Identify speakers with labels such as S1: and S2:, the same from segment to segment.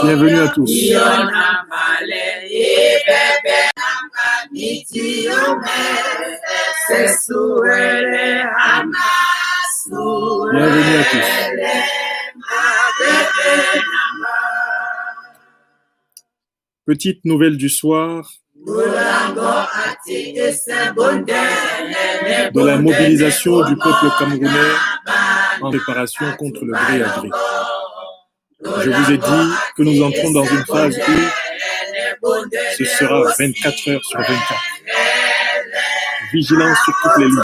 S1: Bienvenue à tous. Bienvenue à tous. Petite nouvelle du soir de la mobilisation du peuple camerounais en préparation contre le gré à gré. Je vous ai dit que nous entrons dans une phase où ce sera 24 heures sur 24. Vigilance sur toutes les lignes.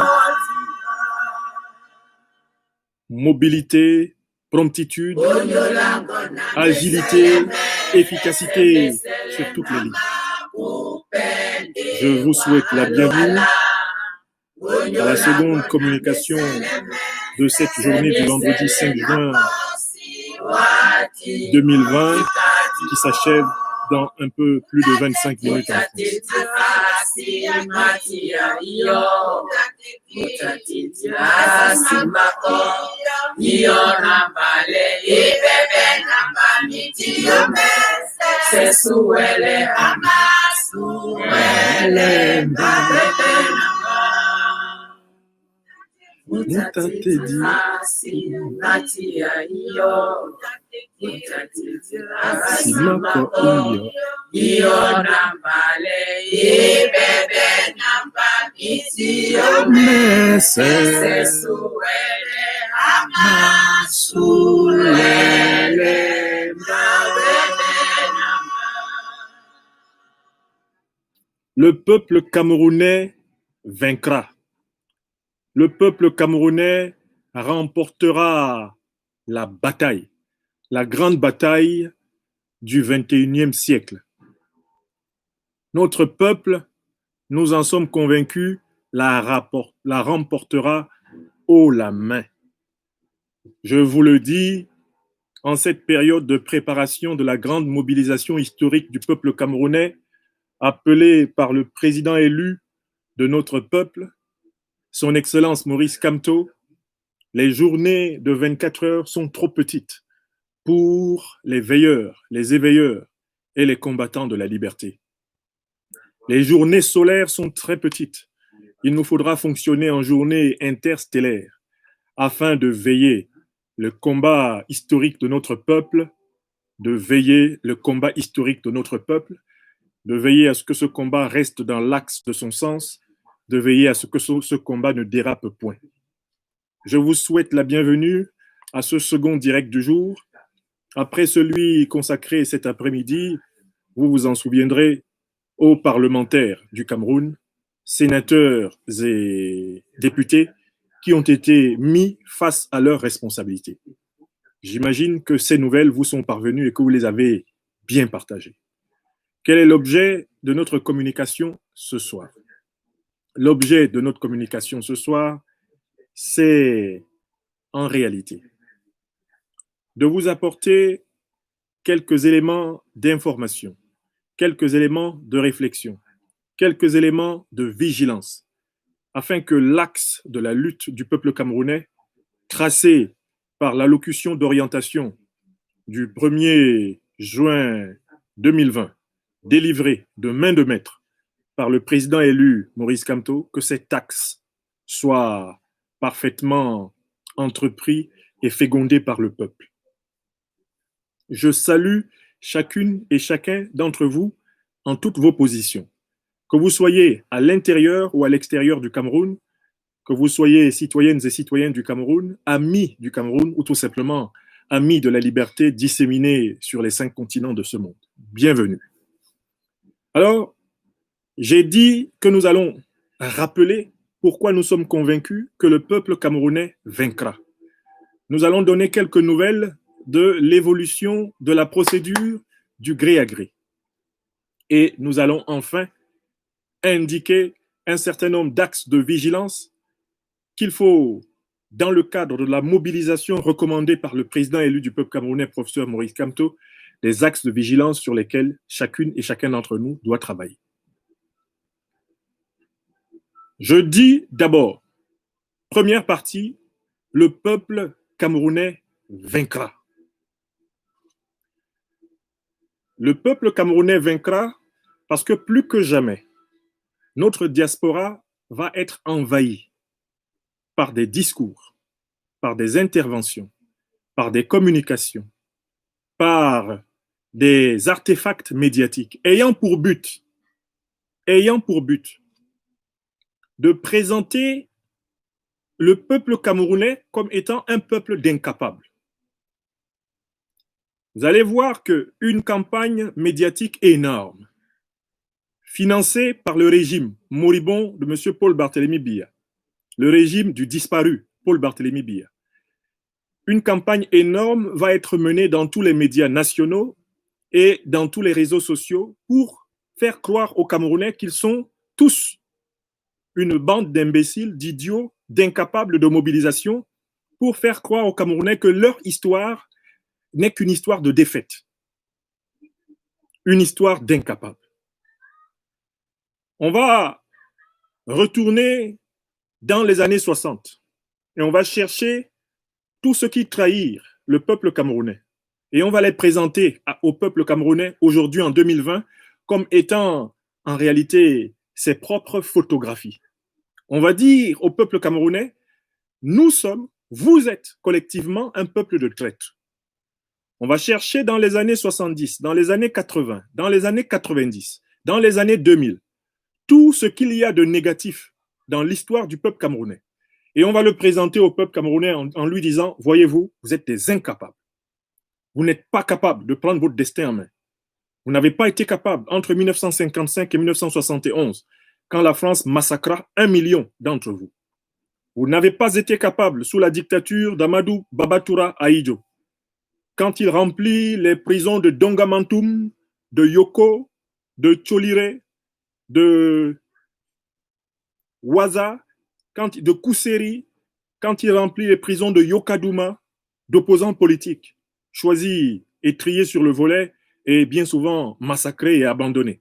S1: Mobilité, promptitude, agilité, efficacité sur toutes les lignes. Je vous souhaite la bienvenue à la seconde communication de cette journée du vendredi 5 juin 2020 qui s'achève dans un peu plus de 25 minutes en France. Le peuple camerounais vaincra. Le peuple camerounais remportera la bataille, la grande bataille du 21e siècle. Notre peuple, nous en sommes convaincus, la remportera haut la main. Je vous le dis, en cette période de préparation de la grande mobilisation historique du peuple camerounais, appelé par le président élu de notre peuple, son Excellence Maurice Kamto, les journées de 24 heures sont trop petites pour les veilleurs, les éveilleurs et les combattants de la liberté. Les journées solaires sont très petites. Il nous faudra fonctionner en journée interstellaire afin de veiller le combat historique de notre peuple, de veiller le combat historique de notre peuple, de veiller à ce que ce combat reste dans l'axe de son sens, de veiller à ce que ce combat ne dérape point. Je vous souhaite la bienvenue à ce second direct du jour. Après celui consacré cet après-midi, vous vous en souviendrez, aux parlementaires du Cameroun, sénateurs et députés qui ont été mis face à leurs responsabilités. J'imagine que ces nouvelles vous sont parvenues et que vous les avez bien partagées. Quel est l'objet de notre communication ce soir? L'objet de notre communication ce soir, c'est en réalité de vous apporter quelques éléments d'information, quelques éléments de réflexion, quelques éléments de vigilance, afin que l'axe de la lutte du peuple camerounais, tracé par l'allocution d'orientation du 1er juin 2020, délivré de main de maître par le président élu Maurice Kamto, que cet axe soit parfaitement entrepris et fécondé par le peuple. Je salue chacune et chacun d'entre vous en toutes vos positions. Que vous soyez à l'intérieur ou à l'extérieur du Cameroun, que vous soyez citoyennes et citoyens du Cameroun, amis du Cameroun ou tout simplement amis de la liberté disséminés sur les 5 continents de ce monde. Bienvenue. Alors, j'ai dit que nous allons rappeler pourquoi nous sommes convaincus que le peuple camerounais vaincra. Nous allons donner quelques nouvelles de l'évolution de la procédure du gré à gré. Et nous allons enfin indiquer un certain nombre d'axes de vigilance qu'il faut, dans le cadre de la mobilisation recommandée par le président élu du peuple camerounais, professeur Maurice Kamto, des axes de vigilance sur lesquels chacune et chacun d'entre nous doit travailler. Je dis d'abord, première partie, le peuple camerounais vaincra. Le peuple camerounais vaincra parce que plus que jamais, notre diaspora va être envahie par des discours, par des interventions, par des communications, par des artefacts médiatiques ayant pour but de présenter le peuple camerounais comme étant un peuple d'incapables. Vous allez voir qu'une campagne médiatique énorme, financée par le régime moribond de M. Paul Barthélémy Biya, le régime du disparu Paul Barthélémy Biya, une campagne énorme va être menée dans tous les médias nationaux et dans tous les réseaux sociaux pour faire croire aux Camerounais qu'ils sont tous une bande d'imbéciles, d'idiots, d'incapables de mobilisation, pour faire croire aux Camerounais que leur histoire n'est qu'une histoire de défaite, une histoire d'incapables. On va retourner dans les années 60 et on va chercher tous ceux qui trahirent le peuple camerounais et on va les présenter au peuple camerounais aujourd'hui en 2020 comme étant en réalité ses propres photographies. On va dire au peuple camerounais, nous sommes, vous êtes collectivement un peuple de traîtres. On va chercher dans les années 70, dans les années 80, dans les années 90, dans les années 2000, tout ce qu'il y a de négatif dans l'histoire du peuple camerounais. Et on va le présenter au peuple camerounais en lui disant, voyez-vous, vous êtes des incapables. Vous n'êtes pas capables de prendre votre destin en main. Vous n'avez pas été capable entre 1955 et 1971, quand la France massacra 1 million d'entre vous. Vous n'avez pas été capable sous la dictature d'Amadou Babatoura Ahidjo, quand il remplit les prisons de Dongamantoum, de Yoko, de Tcholire, de Waza, de Kousseri, quand il remplit les prisons de Yokadouma, d'opposants politiques, choisis et triés sur le volet et bien souvent massacrés et abandonnés.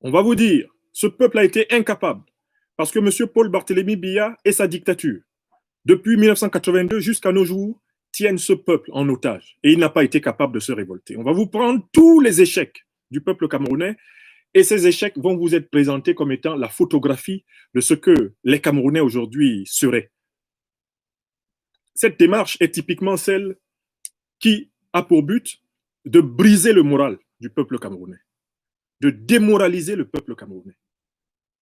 S1: On va vous dire, ce peuple a été incapable parce que M. Paul Barthélémy Biya et sa dictature, depuis 1982 jusqu'à nos jours, tiennent ce peuple en otage et il n'a pas été capable de se révolter. On va vous prendre tous les échecs du peuple camerounais et ces échecs vont vous être présentés comme étant la photographie de ce que les Camerounais aujourd'hui seraient. Cette démarche est typiquement celle qui a pour but de briser le moral du peuple camerounais, de démoraliser le peuple camerounais,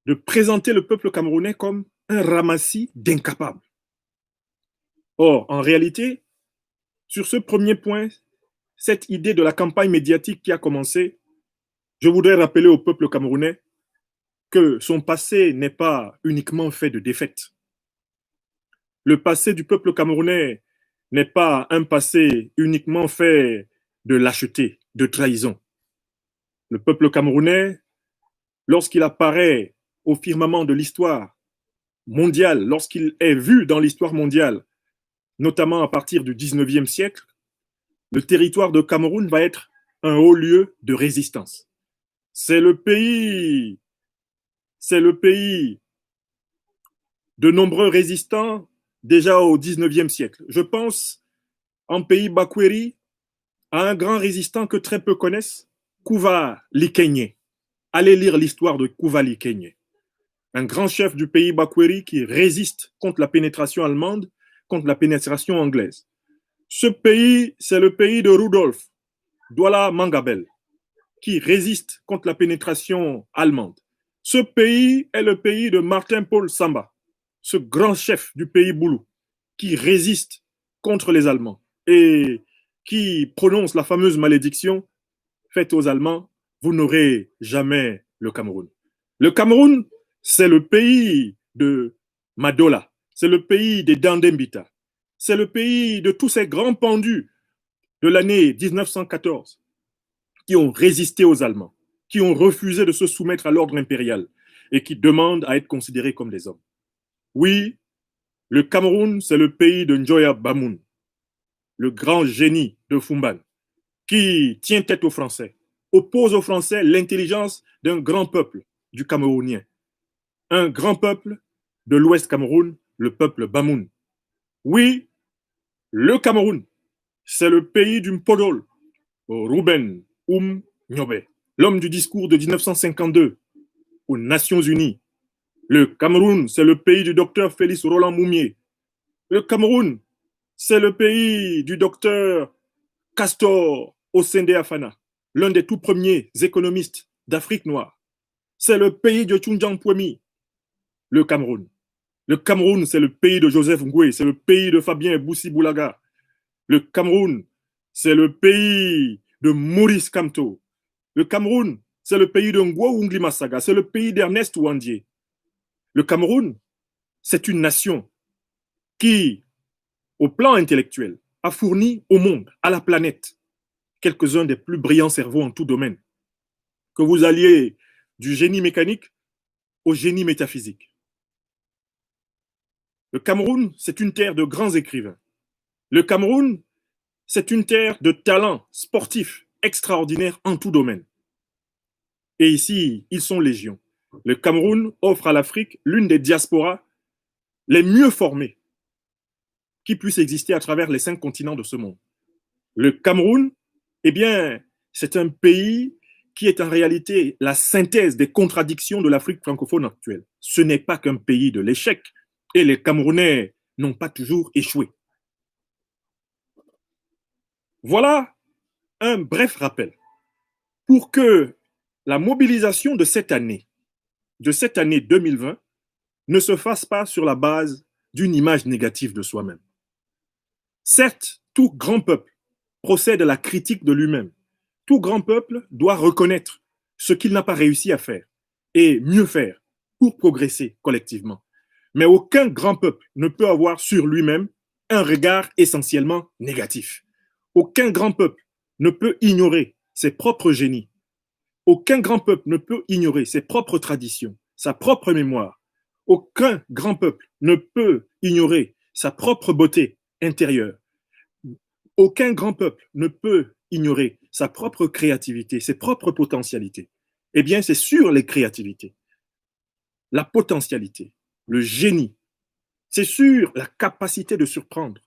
S1: de présenter le peuple camerounais comme un ramassis d'incapables. Or, en réalité, sur ce premier point, cette idée de la campagne médiatique qui a commencé, je voudrais rappeler au peuple camerounais que son passé n'est pas uniquement fait de défaites. Le passé du peuple camerounais n'est pas un passé uniquement fait de lâcheté, de trahison. Le peuple camerounais, lorsqu'il apparaît au firmament de l'histoire mondiale, lorsqu'il est vu dans l'histoire mondiale, notamment à partir du 19e siècle, le territoire de Cameroun va être un haut lieu de résistance. C'est le pays de nombreux résistants déjà au 19e siècle. Je pense en pays Bakweri à un grand résistant que très peu connaissent, Kuva Likenye. Allez lire l'histoire de Kuva Likenye, un grand chef du pays Bakweri qui résiste contre la pénétration allemande, contre la pénétration anglaise. Ce pays, c'est le pays de Rudolf Douala Mangabel, qui résiste contre la pénétration allemande. Ce pays est le pays de Martin-Paul Samba, ce grand chef du pays Boulou, qui résiste contre les Allemands et qui prononce la fameuse malédiction faite aux Allemands, vous n'aurez jamais le Cameroun. Le Cameroun, c'est le pays de Madola, c'est le pays des Dandembita, c'est le pays de tous ces grands pendus de l'année 1914 qui ont résisté aux Allemands, qui ont refusé de se soumettre à l'ordre impérial et qui demandent à être considérés comme des hommes. Oui, le Cameroun, c'est le pays de Njoya Bamoun, le grand génie de Fumban, qui tient tête aux Français, oppose aux Français l'intelligence d'un grand peuple, du Camerounien. un grand peuple de l'Ouest Cameroun, le peuple Bamoun. Oui, le Cameroun, c'est le pays du Mpodol, Ruben Nyobe, l'homme du discours de 1952 aux Nations Unies. Le Cameroun, c'est le pays du docteur Félix Roland Moumier. Le Cameroun, c'est le pays du docteur Castor Osende Afana, l'un des tout premiers économistes d'Afrique noire. C'est le pays de Tchundjiang Pouemi, le Cameroun. Le Cameroun, c'est le pays de Joseph Ngoué, c'est le pays de Fabien Boussi Boulaga. Le Cameroun, c'est le pays de Maurice Kamto. Le Cameroun, c'est le pays de Ngwo Ungli Masaga, c'est le pays d'Ernest Ouandier. Le Cameroun, c'est une nation qui, au plan intellectuel, a fourni au monde, à la planète, quelques-uns des plus brillants cerveaux en tout domaine. Que vous alliez du génie mécanique au génie métaphysique. Le Cameroun, c'est une terre de grands écrivains. Le Cameroun, c'est une terre de talents sportifs extraordinaires en tout domaine. Et ici, ils sont légion. Le Cameroun offre à l'Afrique l'une des diasporas les mieux formées qui puissent exister à travers les 5 continents de ce monde. Le Cameroun, eh bien, c'est un pays qui est en réalité la synthèse des contradictions de l'Afrique francophone actuelle. Ce n'est pas qu'un pays de l'échec, et les Camerounais n'ont pas toujours échoué. Voilà un bref rappel pour que la mobilisation de cette année 2020, ne se fasse pas sur la base d'une image négative de soi-même. Certes, tout grand peuple procède à la critique de lui-même. Tout grand peuple doit reconnaître ce qu'il n'a pas réussi à faire et mieux faire pour progresser collectivement. Mais aucun grand peuple ne peut avoir sur lui-même un regard essentiellement négatif. Aucun grand peuple ne peut ignorer ses propres génies. Aucun grand peuple ne peut ignorer ses propres traditions, sa propre mémoire. Aucun grand peuple ne peut ignorer sa propre beauté intérieure. Aucun grand peuple ne peut ignorer sa propre créativité, ses propres potentialités. Eh bien, c'est sur les créativités, la potentialité, le génie, c'est sur la capacité de surprendre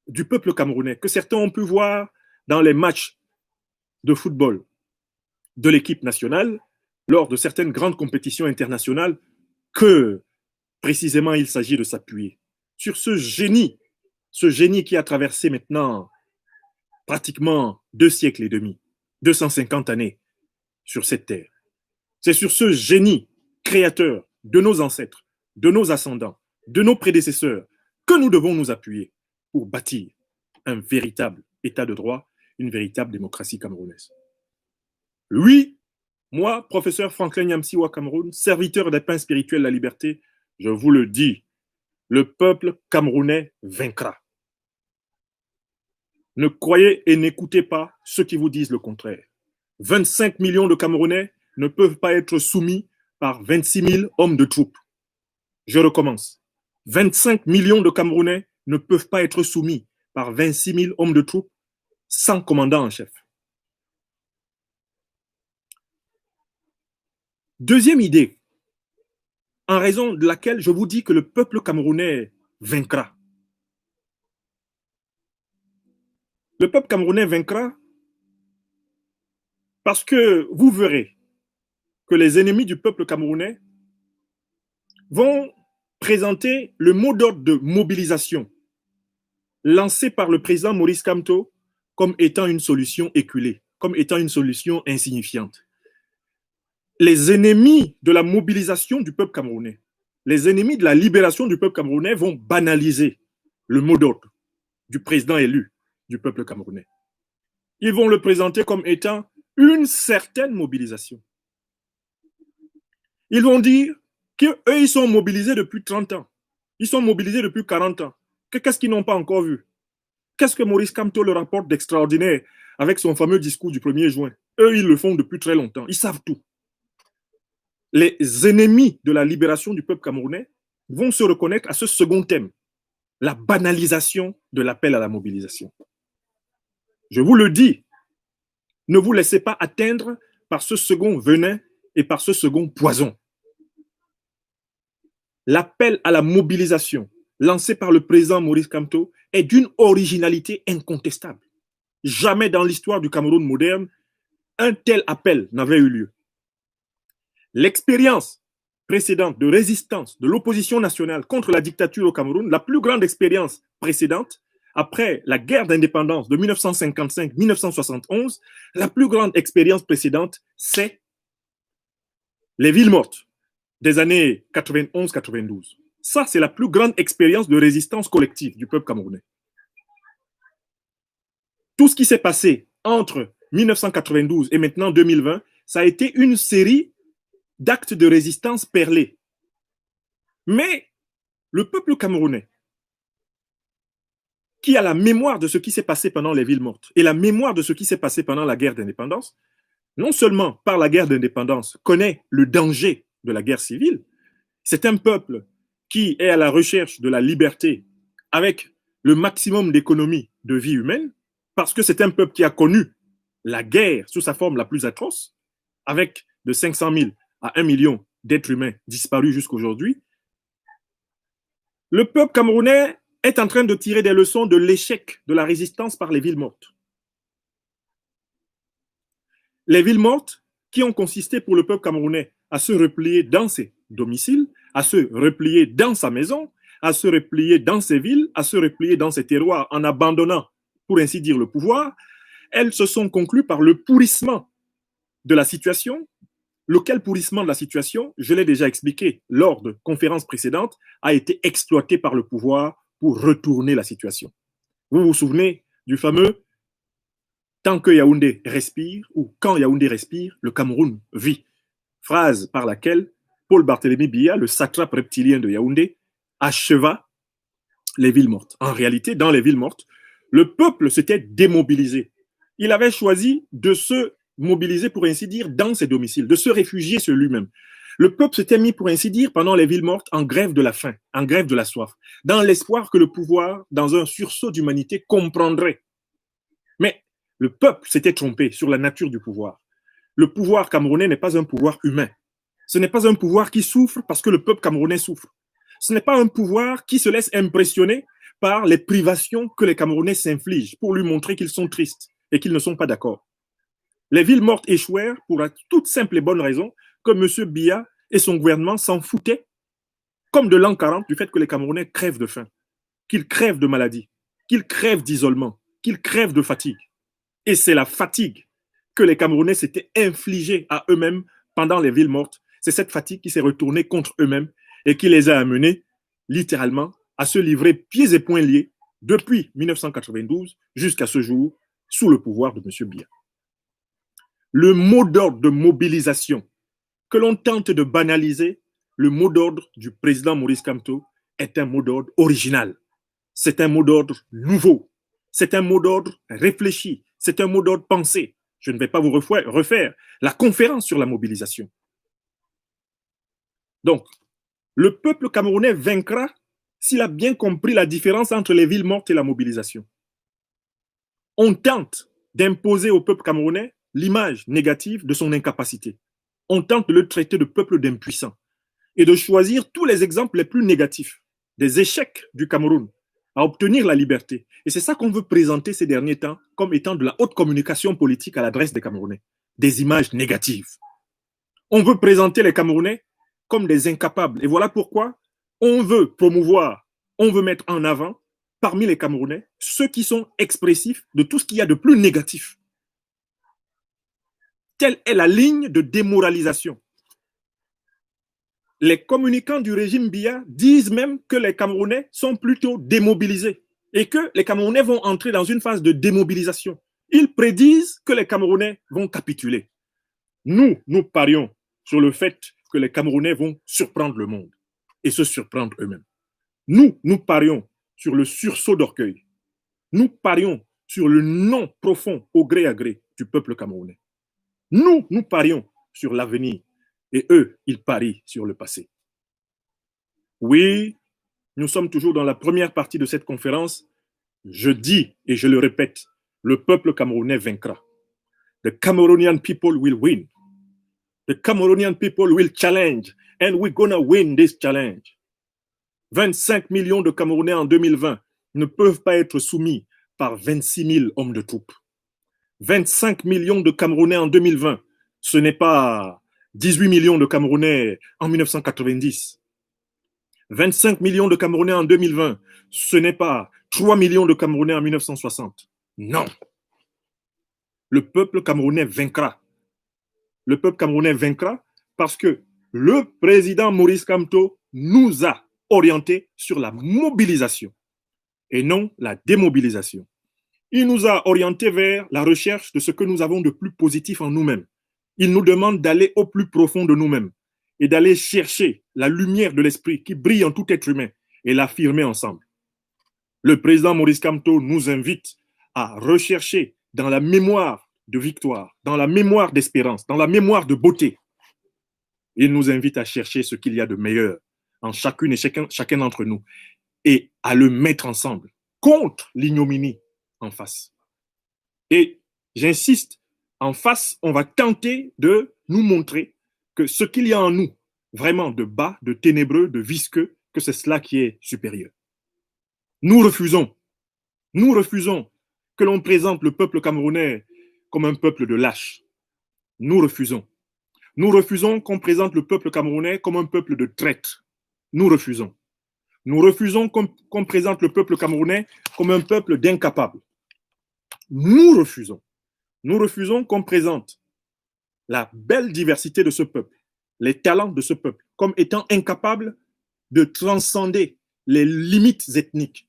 S1: du peuple camerounais que certains ont pu voir dans les matchs de football de l'équipe nationale lors de certaines grandes compétitions internationales que précisément il s'agit de s'appuyer sur ce génie qui a traversé maintenant pratiquement 2 siècles et demi, 250 années sur cette terre. C'est sur ce génie créateur de nos ancêtres, de nos ascendants, de nos prédécesseurs que nous devons nous appuyer pour bâtir un véritable état de droit, une véritable démocratie camerounaise. Oui, moi, professeur Franklin Yamsiwa Cameroun, serviteur des pains spirituels de la liberté, je vous le dis, le peuple camerounais vaincra. Ne croyez et n'écoutez pas ceux qui vous disent le contraire. 25 millions de Camerounais ne peuvent pas être soumis par 26 000 hommes de troupes. Je recommence. 25 millions de Camerounais ne peuvent pas être soumis par 26 000 hommes de troupes sans commandant en chef. Deuxième idée, en raison de laquelle je vous dis que le peuple camerounais vaincra. Le peuple camerounais vaincra parce que vous verrez que les ennemis du peuple camerounais vont présenter le mot d'ordre de mobilisation lancé par le président Maurice Kamto comme étant une solution éculée, comme étant une solution insignifiante. Les ennemis de la mobilisation du peuple camerounais, les ennemis de la libération du peuple camerounais vont banaliser le mot d'ordre du président élu du peuple camerounais. Ils vont le présenter comme étant une certaine mobilisation. Ils vont dire qu'eux, ils sont mobilisés depuis 30 ans. Ils sont mobilisés depuis 40 ans. Qu'est-ce qu'ils n'ont pas encore vu? Qu'est-ce que Maurice Kamto leur rapporte d'extraordinaire avec son fameux discours du 1er juin? Eux, ils le font depuis très longtemps. Ils savent tout. Les ennemis de la libération du peuple camerounais vont se reconnaître à ce second thème, la banalisation de l'appel à la mobilisation. Je vous le dis, ne vous laissez pas atteindre par ce second venin et par ce second poison. l'appel à la mobilisation lancé par le président Maurice Kamto est d'une originalité incontestable. Jamais dans l'histoire du Cameroun moderne, un tel appel n'avait eu lieu. L'expérience précédente de résistance de l'opposition nationale contre la dictature au Cameroun, la plus grande expérience précédente, après la guerre d'indépendance de 1955-1971, la plus grande expérience précédente, c'est les villes mortes des années 91-92. Ça, c'est la plus grande expérience de résistance collective du peuple camerounais. Tout ce qui s'est passé entre 1992 et maintenant 2020, ça a été une série d'actes de résistance perlés. Mais le peuple camerounais, qui a la mémoire de ce qui s'est passé pendant les villes mortes et la mémoire de ce qui s'est passé pendant la guerre d'indépendance, non seulement par la guerre d'indépendance, connaît le danger de la guerre civile, c'est un peuple qui est à la recherche de la liberté avec le maximum d'économie de vie humaine, parce que c'est un peuple qui a connu la guerre sous sa forme la plus atroce, avec de 500 000 à 1 million d'êtres humains disparus jusqu'aujourd'hui. Le peuple camerounais est en train de tirer des leçons de l'échec de la résistance par les villes mortes. Les villes mortes qui ont consisté pour le peuple camerounais à se replier dans ses domiciles, à se replier dans sa maison, à se replier dans ses villes, à se replier dans ses terroirs en abandonnant, pour ainsi dire, le pouvoir, elles se sont conclues par le pourrissement de la situation. Lequel pourrissement de la situation, je l'ai déjà expliqué lors de conférences précédentes, a été exploité par le pouvoir pour retourner la situation. Vous vous souvenez du fameux « Tant que Yaoundé respire » ou « Quand Yaoundé respire, le Cameroun vit », phrase par laquelle Paul Barthélemy Biya, le satrape reptilien de Yaoundé, acheva les villes mortes. En réalité, dans les villes mortes, le peuple s'était démobilisé. Il avait choisi de se mobiliser, pour ainsi dire, dans ses domiciles, de se réfugier sur lui-même. Le peuple s'était mis, pour ainsi dire, pendant les villes mortes, en grève de la faim, en grève de la soif, dans l'espoir que le pouvoir, dans un sursaut d'humanité, comprendrait. Mais le peuple s'était trompé sur la nature du pouvoir. Le pouvoir camerounais n'est pas un pouvoir humain. Ce n'est pas un pouvoir qui souffre parce que le peuple camerounais souffre. Ce n'est pas un pouvoir qui se laisse impressionner par les privations que les Camerounais s'infligent pour lui montrer qu'ils sont tristes et qu'ils ne sont pas d'accord. Les villes mortes échouèrent pour la toute simple et bonne raison que M. Biya et son gouvernement s'en foutaient, comme de l'an 40, du fait que les Camerounais crèvent de faim, qu'ils crèvent de maladie, qu'ils crèvent d'isolement, qu'ils crèvent de fatigue. Et c'est la fatigue que les Camerounais s'étaient infligée à eux-mêmes pendant les villes mortes. C'est cette fatigue qui s'est retournée contre eux-mêmes et qui les a amenés, littéralement, à se livrer pieds et poings liés depuis 1992 jusqu'à ce jour, sous le pouvoir de M. Biya. Le mot d'ordre de mobilisation que l'on tente de banaliser, le mot d'ordre du président Maurice Kamto est un mot d'ordre original. C'est un mot d'ordre nouveau. C'est un mot d'ordre réfléchi. C'est un mot d'ordre pensé. Je ne vais pas vous refaire la conférence sur la mobilisation. Donc, le peuple camerounais vaincra s'il a bien compris la différence entre les villes mortes et la mobilisation. On tente d'imposer au peuple camerounais l'image négative de son incapacité. On tente de le traiter de peuple d'impuissant et de choisir tous les exemples les plus négatifs des échecs du Cameroun à obtenir la liberté. Et c'est ça qu'on veut présenter ces derniers temps comme étant de la haute communication politique à l'adresse des Camerounais. Des images négatives. On veut présenter les Camerounais comme des incapables. Et voilà pourquoi on veut promouvoir, on veut mettre en avant parmi les Camerounais ceux qui sont expressifs de tout ce qu'il y a de plus négatif. Telle est la ligne de démoralisation. Les communicants du régime Biya disent même que les Camerounais sont plutôt démobilisés et que les Camerounais vont entrer dans une phase de démobilisation. Ils prédisent que les Camerounais vont capituler. Nous parions sur le fait que les Camerounais vont surprendre le monde et se surprendre eux-mêmes. Nous parions sur le sursaut d'orgueil. Nous parions sur le non profond au gré à gré du peuple camerounais. Nous parions sur l'avenir et eux, ils parient sur le passé. Oui, nous sommes toujours dans la première partie de cette conférence. Je dis et je le répète, le peuple camerounais vaincra. The Cameroonian people will win. The Cameroonian people will challenge and we're gonna win this challenge. 25 millions de Camerounais en 2020 ne peuvent pas être soumis par 26 000 hommes de troupes. 25 millions de Camerounais en 2020, ce n'est pas 18 millions de Camerounais en 1990. 25 millions de Camerounais en 2020, ce n'est pas 3 millions de Camerounais en 1960. Non. Le peuple camerounais vaincra. Le peuple camerounais vaincra parce que le président Maurice Kamto nous a orientés sur la mobilisation et non la démobilisation. Il nous a orientés vers la recherche de ce que nous avons de plus positif en nous-mêmes. Il nous demande d'aller au plus profond de nous-mêmes et d'aller chercher la lumière de l'esprit qui brille en tout être humain et l'affirmer ensemble. Le président Maurice Kamto nous invite à rechercher dans la mémoire de victoire, dans la mémoire d'espérance, dans la mémoire de beauté. Il nous invite à chercher ce qu'il y a de meilleur en chacune et chacun d'entre nous et à le mettre ensemble contre l'ignominie en face. Et j'insiste, en face, on va tenter de nous montrer que ce qu'il y a en nous, vraiment de bas, de ténébreux, de visqueux, que c'est cela qui est supérieur. Nous refusons que l'on présente le peuple camerounais comme un peuple de lâches. Nous refusons. Nous refusons qu'on présente le peuple camerounais comme un peuple de traîtres. Nous refusons. Nous refusons qu'on présente le peuple camerounais comme un peuple d'incapables. Nous refusons. Nous refusons qu'on présente la belle diversité de ce peuple, les talents de ce peuple, comme étant incapables de transcender les limites ethniques,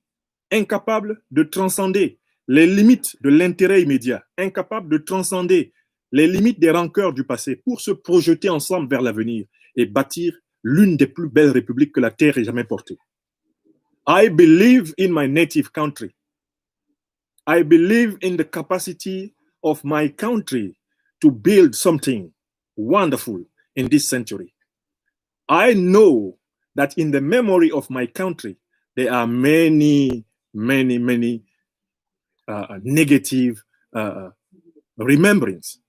S1: incapables de transcender les limites de l'intérêt immédiat, incapables de transcender les limites des rancœurs du passé pour se projeter ensemble vers l'avenir et bâtir l'une des plus belles républiques que la terre ait jamais portée. I believe in my native country. I believe in the capacity of my country to build something wonderful in this century. I know that in the memory of my country, there are many negative remembrance.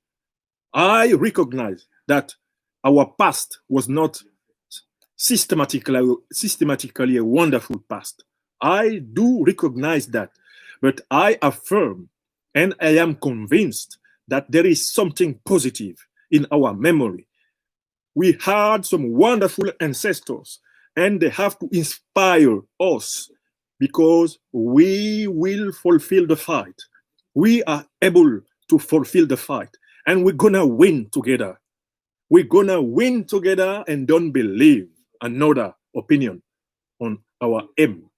S1: I recognize that our past was not systematically a wonderful past. I do recognize that, but I affirm and I am convinced that there is something positive in our memory. We had some wonderful ancestors, and they have to inspire us because we will fulfill the fight. We are able to fulfill the fight, and we're gonna win together. We're gonna win together, and don't believe another opinion on our aim,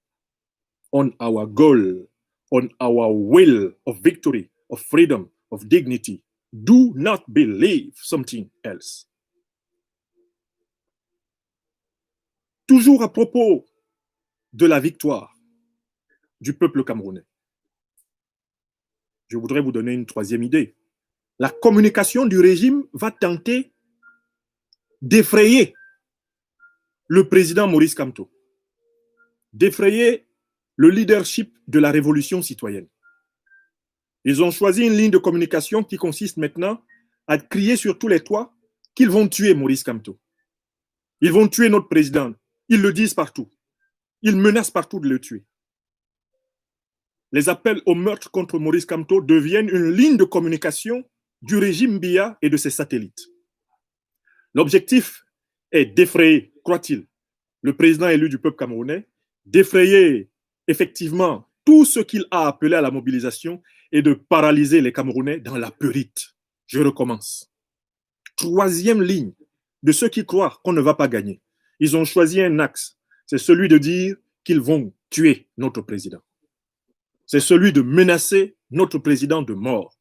S1: on our goal, on our will of victory, of freedom, of dignity. Do not believe something else. Toujours à propos de la victoire du peuple camerounais, je voudrais vous donner une troisième idée. La communication du régime va tenter d'effrayer le président Maurice Kamto, d'effrayer le leadership de la révolution citoyenne. Ils ont choisi une ligne de communication qui consiste maintenant à crier sur tous les toits qu'ils vont tuer Maurice Kamto. Ils vont tuer notre président. Ils le disent partout. Ils menacent partout de le tuer. Les appels au meurtre contre Maurice Kamto deviennent une ligne de communication du régime Biya et de ses satellites. L'objectif est d'effrayer, croit-il, le président élu du peuple camerounais, d'effrayer effectivement tout ce qu'il a appelé à la mobilisation et de paralyser les Camerounais dans la périte. Je recommence. Troisième ligne de ceux qui croient qu'on ne va pas gagner. Ils ont choisi un axe, c'est celui de dire qu'ils vont tuer notre président. C'est celui de menacer notre président de mort,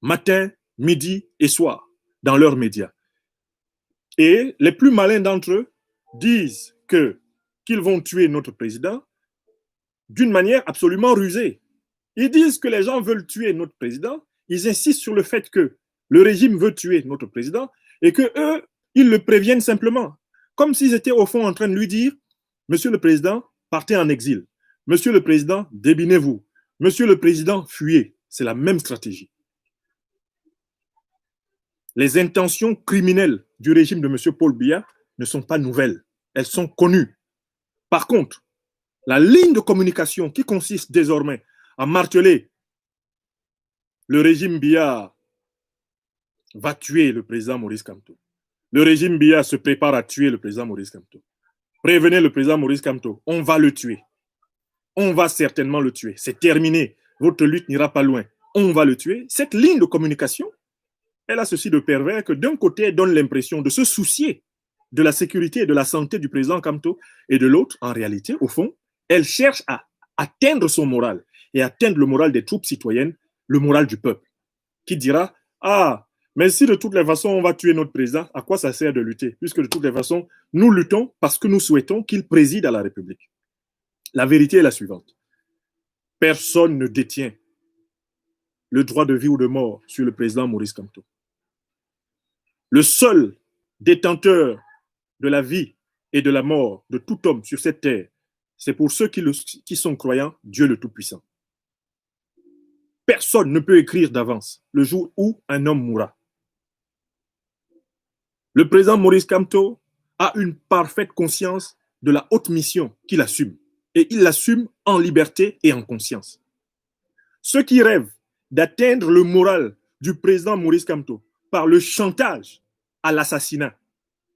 S1: matin, midi et soir, dans leurs médias. Et les plus malins d'entre eux disent qu'ils vont tuer notre président d'une manière absolument rusée. Ils disent que les gens veulent tuer notre président, ils insistent sur le fait que le régime veut tuer notre président et que eux, ils le préviennent simplement. Comme s'ils étaient au fond en train de lui dire « Monsieur le Président, partez en exil. Monsieur le Président, débinez-vous. Monsieur le Président, fuyez. » C'est la même stratégie. Les intentions criminelles du régime de M. Paul Biya ne sont pas nouvelles. Elles sont connues. Par contre, La ligne de communication qui consiste désormais à marteler le régime Biya va tuer le président Maurice Kamto. Le régime Biya se prépare à tuer le président Maurice Kamto. Prévenez le président Maurice Kamto, on va le tuer. On va certainement le tuer. C'est terminé. Votre lutte n'ira pas loin. On va le tuer. Cette ligne de communication, elle a ceci de pervers que d'un côté, elle donne l'impression de se soucier de la sécurité et de la santé du président Kamto, et de l'autre, en réalité, au fond, elle cherche à atteindre son moral et atteindre le moral des troupes citoyennes, le moral du peuple, qui dira, ah, mais si de toutes les façons on va tuer notre président, à quoi ça sert de lutter? Puisque de toutes les façons, nous luttons parce que nous souhaitons qu'il préside à la République. La vérité est la suivante. Personne ne détient le droit de vie ou de mort sur le président Maurice Kamto. Le seul détenteur de la vie et de la mort de tout homme sur cette terre, c'est pour ceux qui sont croyants, Dieu le Tout-Puissant. Personne ne peut écrire d'avance le jour où un homme mourra. Le président Maurice Kamto a une parfaite conscience de la haute mission qu'il assume. Et il l'assume en liberté et en conscience. Ceux qui rêvent d'atteindre le moral du président Maurice Kamto par le chantage à l'assassinat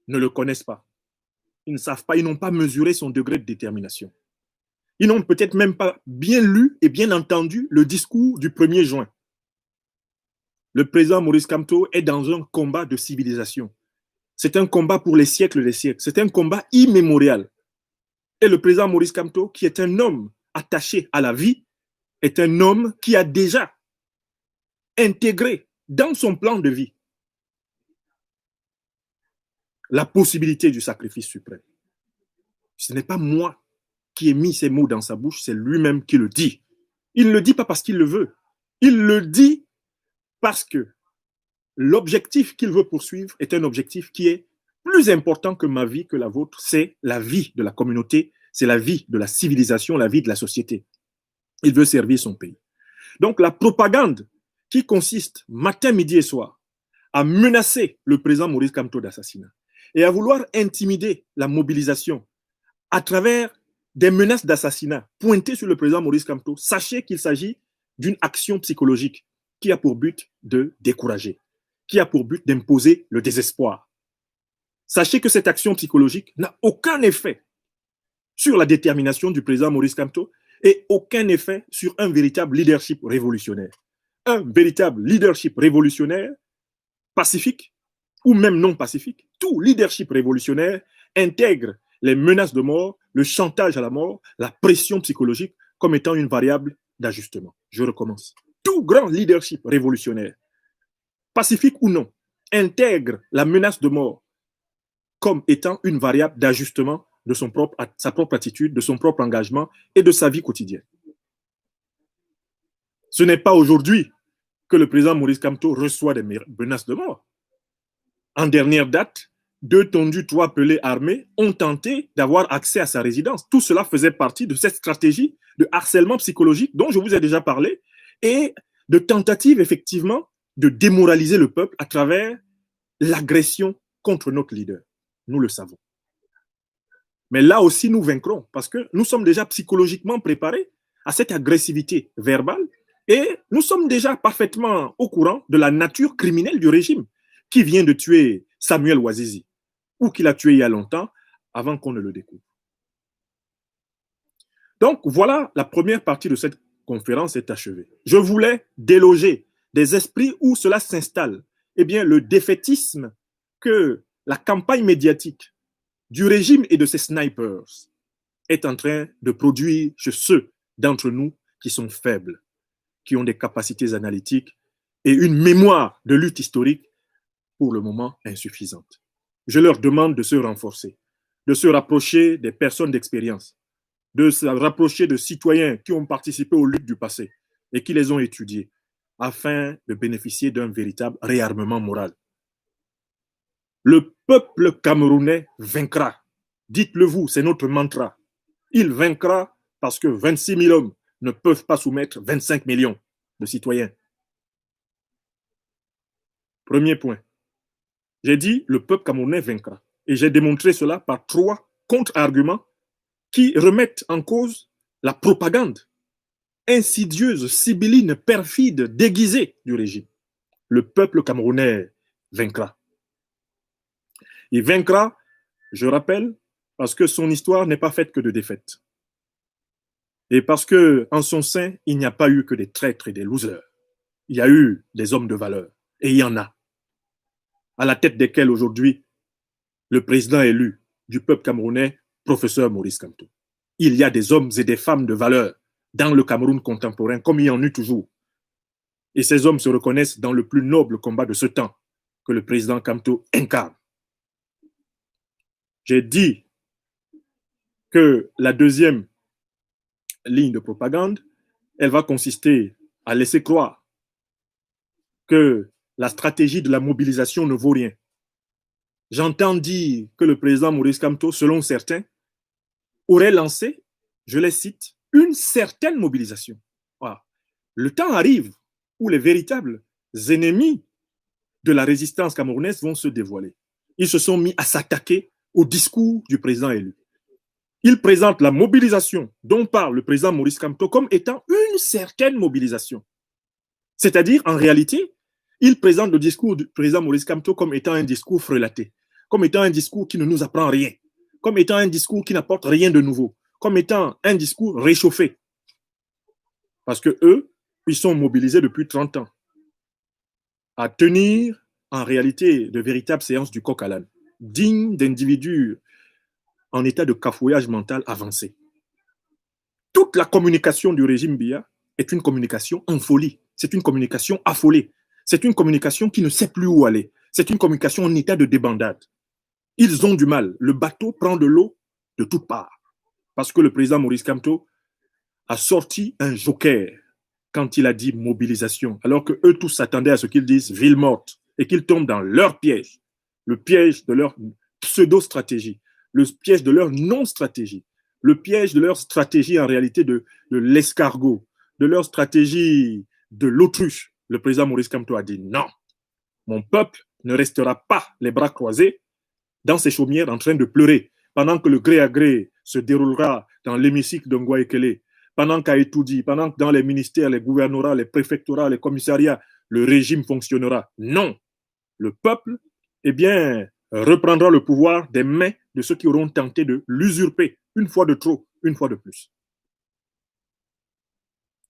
S1: ne le connaissent pas. Ils ne savent pas, ils n'ont pas mesuré son degré de détermination. Ils n'ont peut-être même pas bien lu et bien entendu le discours du 1er juin. Le président Maurice Kamto est dans un combat de civilisation. C'est un combat pour les siècles des siècles. C'est un combat immémorial. Et le président Maurice Kamto, qui est un homme attaché à la vie, est un homme qui a déjà intégré dans son plan de vie la possibilité du sacrifice suprême. Ce n'est pas moi qui ai mis ces mots dans sa bouche, c'est lui-même qui le dit. Il ne le dit pas parce qu'il le veut. Il le dit parce que l'objectif qu'il veut poursuivre est un objectif qui est plus important que ma vie, que la vôtre. C'est la vie de la communauté, c'est la vie de la civilisation, la vie de la société. Il veut servir son pays. Donc la propagande qui consiste matin, midi et soir à menacer le président Maurice Kamto d'assassinat et à vouloir intimider la mobilisation à travers des menaces d'assassinat pointées sur le président Maurice Kamto, sachez qu'il s'agit d'une action psychologique qui a pour but de décourager, qui a pour but d'imposer le désespoir. Sachez que cette action psychologique n'a aucun effet sur la détermination du président Maurice Kamto et aucun effet sur un véritable leadership révolutionnaire. Un véritable leadership révolutionnaire, pacifique ou même non pacifique, tout leadership révolutionnaire intègre les menaces de mort, le chantage à la mort, la pression psychologique comme étant une variable d'ajustement. Je recommence. Tout grand leadership révolutionnaire, pacifique ou non, intègre la menace de mort comme étant une variable d'ajustement de sa propre attitude, de son propre engagement et de sa vie quotidienne. Ce n'est pas aujourd'hui que le président Maurice Kamto reçoit des menaces de mort. En dernière date, 2 tondus, 3 pelés armés ont tenté d'avoir accès à sa résidence. Tout cela faisait partie de cette stratégie de harcèlement psychologique dont je vous ai déjà parlé et de tentative effectivement de démoraliser le peuple à travers l'agression contre notre leader. Nous le savons. Mais là aussi, nous vaincrons parce que nous sommes déjà psychologiquement préparés à cette agressivité verbale et nous sommes déjà parfaitement au courant de la nature criminelle du régime qui vient de tuer Samuel Ouazizi ou qu'il a tué il y a longtemps avant qu'on ne le découvre. Donc voilà, la première partie de cette conférence est achevée. Je voulais déloger des esprits où cela s'installe. Eh bien, le défaitisme que la campagne médiatique du régime et de ses snipers est en train de produire chez ceux d'entre nous qui sont faibles, qui ont des capacités analytiques et une mémoire de lutte historique pour le moment insuffisante. Je leur demande de se renforcer, de se rapprocher des personnes d'expérience, de se rapprocher de citoyens qui ont participé aux luttes du passé et qui les ont étudiées, afin de bénéficier d'un véritable réarmement moral. Le peuple camerounais vaincra. Dites-le vous, c'est notre mantra. Il vaincra parce que 26 000 hommes ne peuvent pas soumettre 25 millions de citoyens. Premier point. J'ai dit le peuple camerounais vaincra. Et j'ai démontré cela par 3 contre-arguments qui remettent en cause la propagande insidieuse, sibylline, perfide, déguisée du régime. Le peuple camerounais vaincra. Il vaincra, je rappelle, parce que son histoire n'est pas faite que de défaites. Et parce qu'en son sein, il n'y a pas eu que des traîtres et des losers. Il y a eu des hommes de valeur. Et il y en a. À la tête desquels aujourd'hui, le président élu du peuple camerounais, professeur Maurice Kamto. Il y a des hommes et des femmes de valeur dans le Cameroun contemporain, comme il y en a eu toujours. Et ces hommes se reconnaissent dans le plus noble combat de ce temps que le président Kamto incarne. J'ai dit que la deuxième ligne de propagande, elle va consister à laisser croire que la stratégie de la mobilisation ne vaut rien. J'entends dire que le président Maurice Kamto, selon certains, aurait lancé, je les cite, une certaine mobilisation. Voilà. Le temps arrive où les véritables ennemis de la résistance camerounaise vont se dévoiler. Ils se sont mis à s'attaquer au discours du président élu. Ils présentent la mobilisation dont parle le président Maurice Kamto comme étant une certaine mobilisation. C'est-à-dire, en réalité, ils présentent le discours du président Maurice Kamto comme étant un discours frelaté, comme étant un discours qui ne nous apprend rien, comme étant un discours qui n'apporte rien de nouveau, comme étant un discours réchauffé. Parce que eux, ils sont mobilisés depuis 30 ans à tenir en réalité de véritables séances du coq à l'âne, dignes d'individus en état de cafouillage mental avancé. Toute la communication du régime Biya est une communication en folie, c'est une communication affolée, c'est une communication qui ne sait plus où aller, c'est une communication en état de débandade. Ils ont du mal, le bateau prend de l'eau de toutes parts, parce que le président Maurice Kamto a sorti un joker quand il a dit mobilisation, alors que eux tous s'attendaient à ce qu'ils disent ville morte et qu'ils tombent dans leur piège, le piège de leur pseudo-stratégie, le piège de leur non-stratégie, le piège de leur stratégie en réalité de l'escargot, de leur stratégie de l'autruche. Le président Maurice Kamto a dit non, mon peuple ne restera pas les bras croisés dans ses chaumières en train de pleurer pendant que le gré à gré se déroulera dans l'hémicycle de Ngouaïkele, pendant qu'à Etoudi, pendant que dans les ministères, les gouvernorats, les préfectorats, les commissariats, le régime fonctionnera. Non, le peuple, eh bien, reprendra le pouvoir des mains de ceux qui auront tenté de l'usurper, une fois de trop, une fois de plus.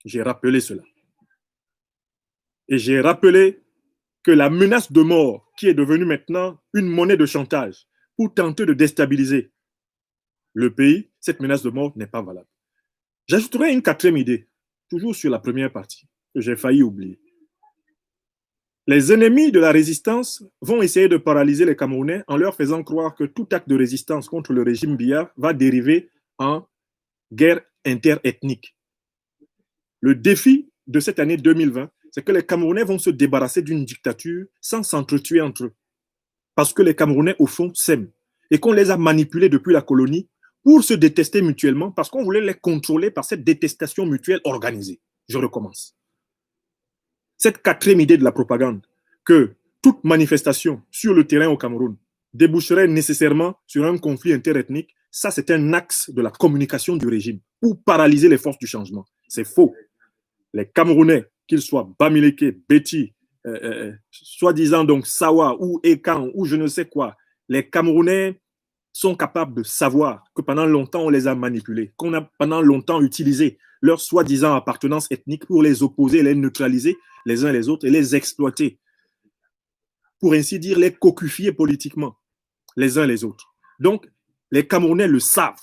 S1: J'ai rappelé cela. Et j'ai rappelé que la menace de mort, qui est devenue maintenant une monnaie de chantage pour tenter de déstabiliser le pays, cette menace de mort n'est pas valable. J'ajouterai une quatrième idée, toujours sur la première partie, que j'ai failli oublier. Les ennemis de la résistance vont essayer de paralyser les Camerounais en leur faisant croire que tout acte de résistance contre le régime Biya va dériver en guerre interethnique. Le défi de cette année 2020, c'est que les Camerounais vont se débarrasser d'une dictature sans s'entretuer entre eux. Parce que les Camerounais, au fond, s'aiment et qu'on les a manipulés depuis la colonie pour se détester mutuellement parce qu'on voulait les contrôler par cette détestation mutuelle organisée. Je recommence. Cette quatrième idée de la propagande, que toute manifestation sur le terrain au Cameroun déboucherait nécessairement sur un conflit interethnique, ça c'est un axe de la communication du régime pour paralyser les forces du changement. C'est faux. Les Camerounais, qu'ils soient Bamileke, Beti, soi-disant donc Sawa ou Ekan ou je ne sais quoi, les Camerounais sont capables de savoir que pendant longtemps on les a manipulés, qu'on a pendant longtemps utilisé leur soi-disant appartenance ethnique pour les opposer, les neutraliser les uns les autres et les exploiter. Pour ainsi dire, les cocufier politiquement les uns les autres. Donc, les Camerounais le savent.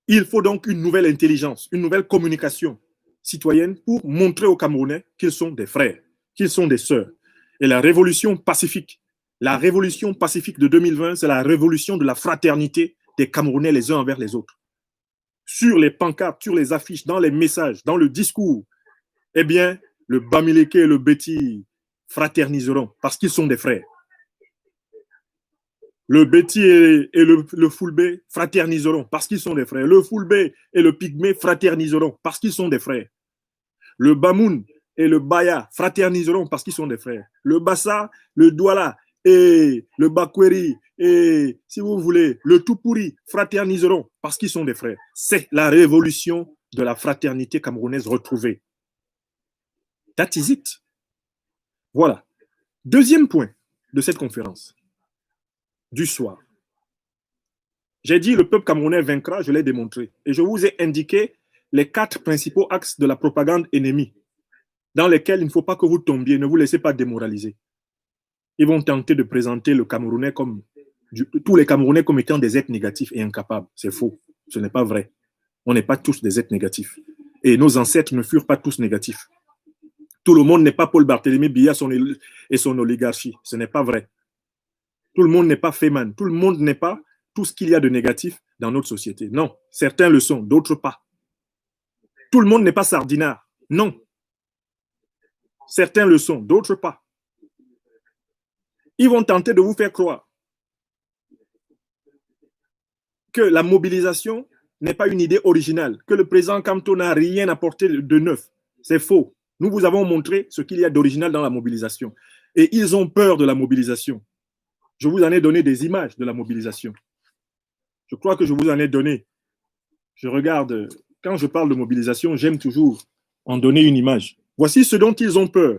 S1: Il faut donc une nouvelle intelligence, une nouvelle communication citoyenne pour montrer aux Camerounais qu'ils sont des frères, qu'ils sont des sœurs. Et la révolution pacifique de 2020, c'est la révolution de la fraternité des Camerounais les uns envers les autres. Sur les pancartes, sur les affiches, dans les messages, dans le discours, eh bien, le Bamileke et le Beti fraterniseront parce qu'ils sont des frères. Le Beti et le Fulbe fraterniseront parce qu'ils sont des frères. Le Fulbe et le Pygmée fraterniseront parce qu'ils sont des frères. Le Bamoun et le Baya fraterniseront parce qu'ils sont des frères. Le Bassa, le Douala et le Bakweri, et si vous voulez, le tout pourri fraterniseront parce qu'ils sont des frères. C'est la révolution de la fraternité camerounaise retrouvée. That is it. Voilà. Deuxième point de cette conférence du soir. J'ai dit le peuple camerounais vaincra, je l'ai démontré. Et je vous ai indiqué les 4 principaux axes de la propagande ennemie dans lesquels il ne faut pas que vous tombiez, ne vous laissez pas démoraliser. Ils vont tenter de présenter le Camerounais comme tous les Camerounais comme étant des êtres négatifs et incapables. C'est faux. Ce n'est pas vrai. On n'est pas tous des êtres négatifs. Et nos ancêtres ne furent pas tous négatifs. Tout le monde n'est pas Paul Barthélemy Biya et son oligarchie. Ce n'est pas vrai. Tout le monde n'est pas Feynman. Tout le monde n'est pas tout ce qu'il y a de négatif dans notre société. Non. Certains le sont, d'autres pas. Tout le monde n'est pas Sardinard. Non. Certains le sont, d'autres pas. Ils vont tenter de vous faire croire que la mobilisation n'est pas une idée originale, que le président Kamto n'a rien apporté de neuf. C'est faux. Nous vous avons montré ce qu'il y a d'original dans la mobilisation. Et ils ont peur de la mobilisation. Je vous en ai donné des images de la mobilisation. Je crois que je vous en ai donné. Je regarde, quand je parle de mobilisation, j'aime toujours en donner une image. Voici ce dont ils ont peur.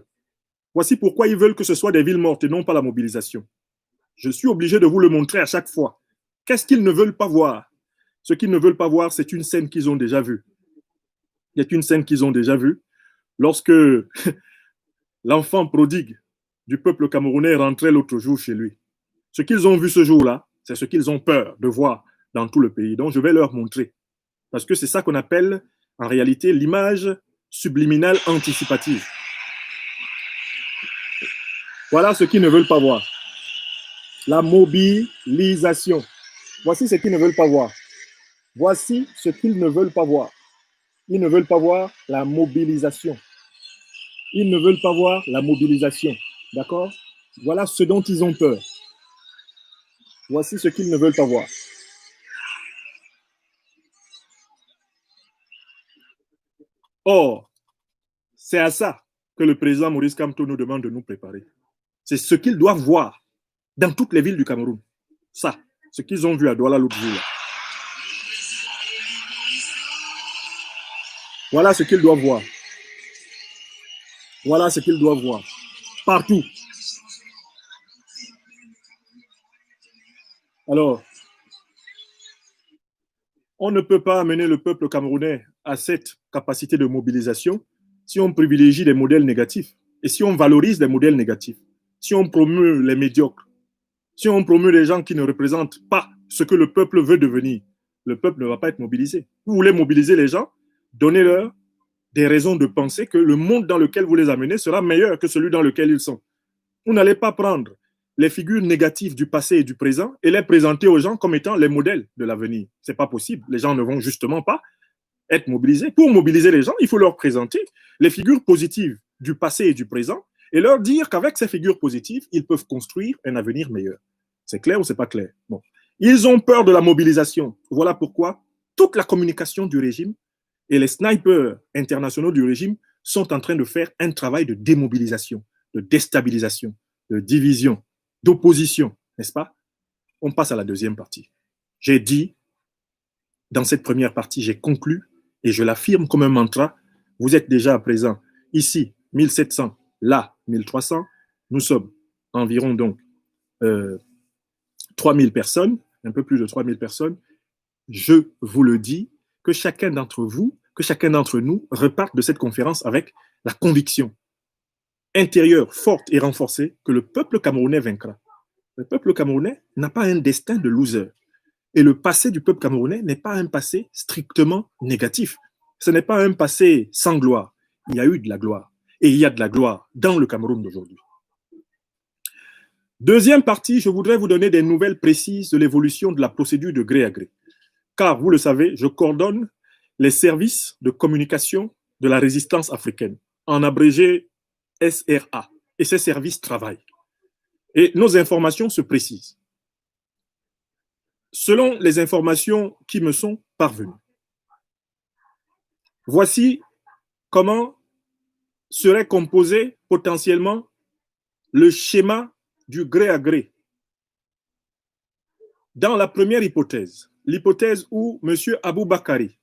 S1: Voici pourquoi ils veulent que ce soit des villes mortes et non pas la mobilisation. Je suis obligé de vous le montrer à chaque fois. Qu'est-ce qu'ils ne veulent pas voir? Ce qu'ils ne veulent pas voir, c'est une scène qu'ils ont déjà vue. Il y a une scène qu'ils ont déjà vue lorsque l'enfant prodigue du peuple camerounais rentrait l'autre jour chez lui. Ce qu'ils ont vu ce jour-là, c'est ce qu'ils ont peur de voir dans tout le pays. Donc, je vais leur montrer. Parce que c'est ça qu'on appelle, en réalité, l'image subliminale anticipative. Voilà ce qu'ils ne veulent pas voir. La mobilisation. Voici ce qu'ils ne veulent pas voir. Voici ce qu'ils ne veulent pas voir. Ils ne veulent pas voir la mobilisation. Ils ne veulent pas voir la mobilisation. D'accord? Voilà ce dont ils ont peur. Voici ce qu'ils ne veulent pas voir. Or, c'est à ça que le président Maurice Kamto nous demande de nous préparer. C'est ce qu'ils doivent voir dans toutes les villes du Cameroun. Ça, ce qu'ils ont vu à Douala l'autre jour. Voilà ce qu'ils doivent voir. Voilà ce qu'ils doivent voir. Partout. Alors, on ne peut pas amener le peuple camerounais à cette capacité de mobilisation si on privilégie des modèles négatifs et si on valorise des modèles négatifs, si on promeut les médiocres, si on promeut les gens qui ne représentent pas ce que le peuple veut devenir. Le peuple ne va pas être mobilisé. Vous voulez mobiliser les gens, donnez-leur des raisons de penser que le monde dans lequel vous les amenez sera meilleur que celui dans lequel ils sont. Vous n'allez pas prendre les figures négatives du passé et du présent et les présenter aux gens comme étant les modèles de l'avenir. Ce n'est pas possible. Les gens ne vont justement pas être mobilisés. Pour mobiliser les gens, il faut leur présenter les figures positives du passé et du présent et leur dire qu'avec ces figures positives, ils peuvent construire un avenir meilleur. C'est clair ou c'est pas clair? Bon. Ils ont peur de la mobilisation. Voilà pourquoi toute la communication du régime et les snipers internationaux du régime sont en train de faire un travail de démobilisation, de déstabilisation, de division, d'opposition, n'est-ce pas? On passe à la deuxième partie. J'ai dit, dans cette première partie, j'ai conclu, et je l'affirme comme un mantra, vous êtes déjà à présent ici, 1700, là, 1300, nous sommes environ donc 3000 personnes, un peu plus de 3000 personnes. Je vous le dis, que chacun d'entre vous, que chacun d'entre nous reparte de cette conférence avec la conviction intérieure forte et renforcée que le peuple camerounais vaincra. Le peuple camerounais n'a pas un destin de loser. Et le passé du peuple camerounais n'est pas un passé strictement négatif. Ce n'est pas un passé sans gloire. Il y a eu de la gloire. Et il y a de la gloire dans le Cameroun d'aujourd'hui. Deuxième partie, je voudrais vous donner des nouvelles précises de l'évolution de la procédure de gré à gré. Car, vous le savez, je coordonne les services de communication de la résistance africaine, en abrégé SRA. Et ces services travaillent. Et nos informations se précisent. Selon les informations qui me sont parvenues, voici comment serait composé potentiellement le schéma du gré à gré. Dans la première hypothèse, l'hypothèse où M. Aboubakari